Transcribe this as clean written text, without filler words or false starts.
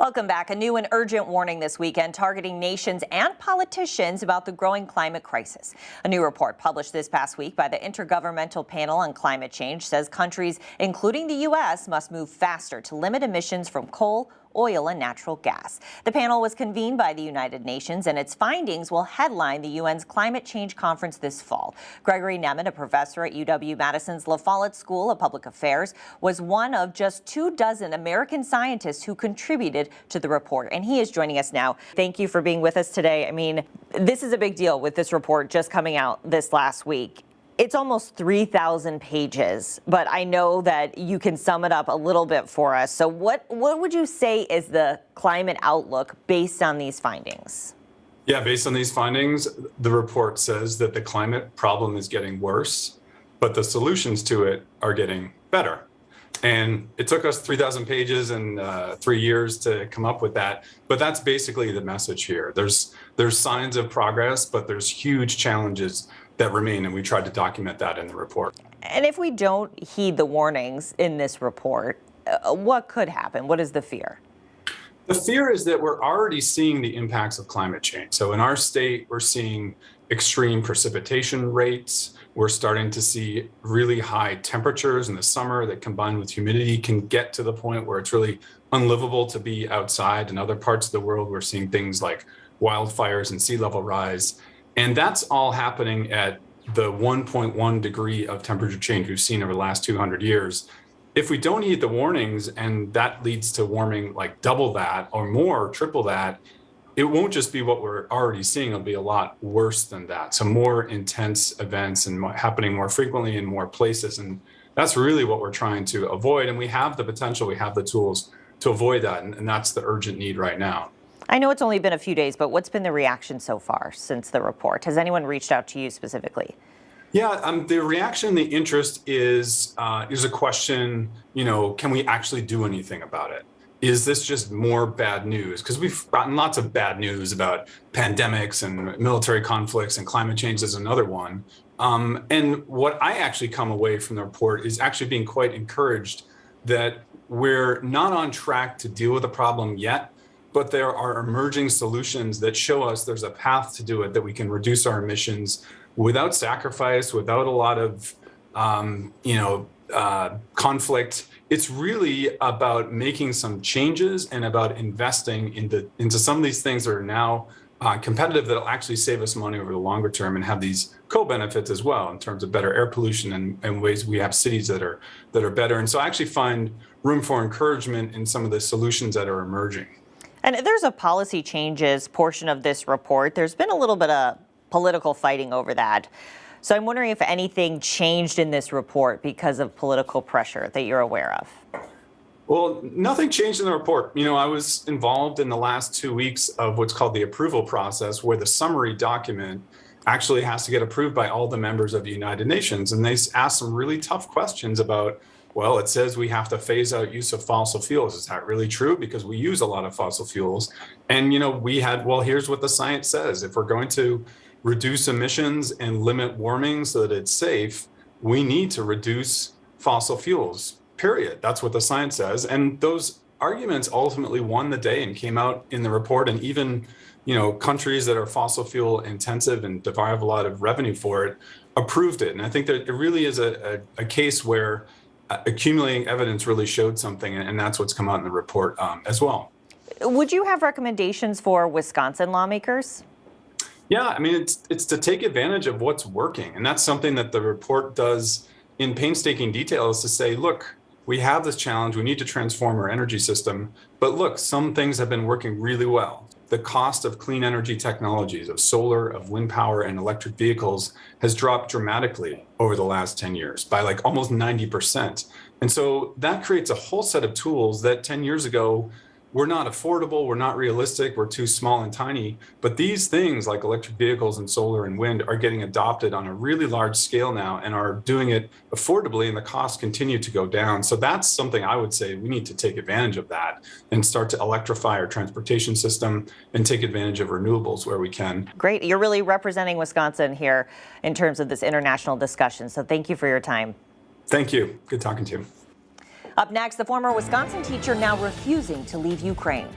Welcome back. A new and urgent warning this weekend targeting nations and politicians about the growing climate crisis. A new report published this past week by the Intergovernmental Panel on Climate Change says countries, including the U.S., must move faster to limit emissions from coal, oil, and natural gas. The panel was convened by the United Nations, and its findings will headline the UN's climate change conference this fall. Gregory Nemin, a professor at UW-Madison's La Follette School of Public Affairs, was one of just 24 American scientists who contributed to the report, and he is joining us now. Thank you for being with us today. I mean, this is a big deal with this report just coming out this last week. It's almost 3,000 pages, but I know that you can sum it up a little bit for us. So what would you say is the climate outlook based on these findings? Yeah, based on these findings, the report says that the climate problem is getting worse, but the solutions to it are getting better. And it took us 3,000 pages and 3 years to come up with that. But that's basically the message here. There's signs of progress, but there's huge challenges that remain, and we tried to document that in the report. And if we don't heed the warnings in this report, what could happen? What is the fear? The fear is that we're already seeing the impacts of climate change. So in our state, we're seeing extreme precipitation rates. We're starting to see really high temperatures in the summer that, combined with humidity, can get to the point where it's really unlivable to be outside. In other parts of the world, we're seeing things like wildfires and sea level rise. And that's all happening at the 1.1 degree of temperature change we've seen over the last 200 years. If we don't heed the warnings and that leads to warming like double that or more, triple that, it won't just be what we're already seeing, it'll be a lot worse than that. So more intense events and happening more frequently in more places. And that's really what we're trying to avoid. And we have the potential, we have the tools to avoid that. And that's the urgent need right now. I know it's only been a few days, but what's been the reaction so far since the report? Has anyone reached out to you specifically? Yeah, the reaction, the interest is a question, can we actually do anything about it? Is this just more bad news? Because we've gotten lots of bad news about pandemics and military conflicts, and climate change is another one. And what I actually come away from the report is actually being quite encouraged that we're not on track to deal with the problem yet, but there are emerging solutions that show us there's a path to do it, that we can reduce our emissions without sacrifice, without a lot of, conflict. It's really about making some changes and about investing into some of these things that are now competitive, that'll actually save us money over the longer term and have these co-benefits as well in terms of better air pollution and ways we have cities that are better. And so I actually find room for encouragement in some of the solutions that are emerging. And there's a policy changes portion of this report. There's been a little bit of political fighting over that. So I'm wondering if anything changed in this report because of political pressure that you're aware of. Well, nothing changed in the report. I was involved in the last 2 weeks of what's called the approval process, where the summary document actually has to get approved by all the members of the United Nations. And they asked some really tough questions about, well, it says we have to phase out use of fossil fuels. Is that really true? Because we use a lot of fossil fuels. And, here's what the science says. If we're going to reduce emissions and limit warming so that it's safe, we need to reduce fossil fuels, period. That's what the science says. And those arguments ultimately won the day and came out in the report. And even, countries that are fossil fuel intensive and derive a lot of revenue for it approved it. And I think that it really is a case where accumulating evidence really showed something, and that's what's come out in the report as well. Would you have recommendations for Wisconsin lawmakers? Yeah, it's to take advantage of what's working. And that's something that the report does in painstaking detail, is to say, look, we have this challenge, we need to transform our energy system, but look, some things have been working really well. The cost of clean energy technologies, of solar, of wind power, and electric vehicles has dropped dramatically over the last 10 years by like almost 90%. And so that creates a whole set of tools that 10 years ago were not affordable, were not realistic, were too small and tiny. But these things like electric vehicles and solar and wind are getting adopted on a really large scale now and are doing it affordably, and the costs continue to go down. So that's something I would say we need to take advantage of that and start to electrify our transportation system and take advantage of renewables where we can. Great. You're really representing Wisconsin here in terms of this international discussion. So thank you for your time. Thank you. Good talking to you. Up next, the former Wisconsin teacher now refusing to leave Ukraine.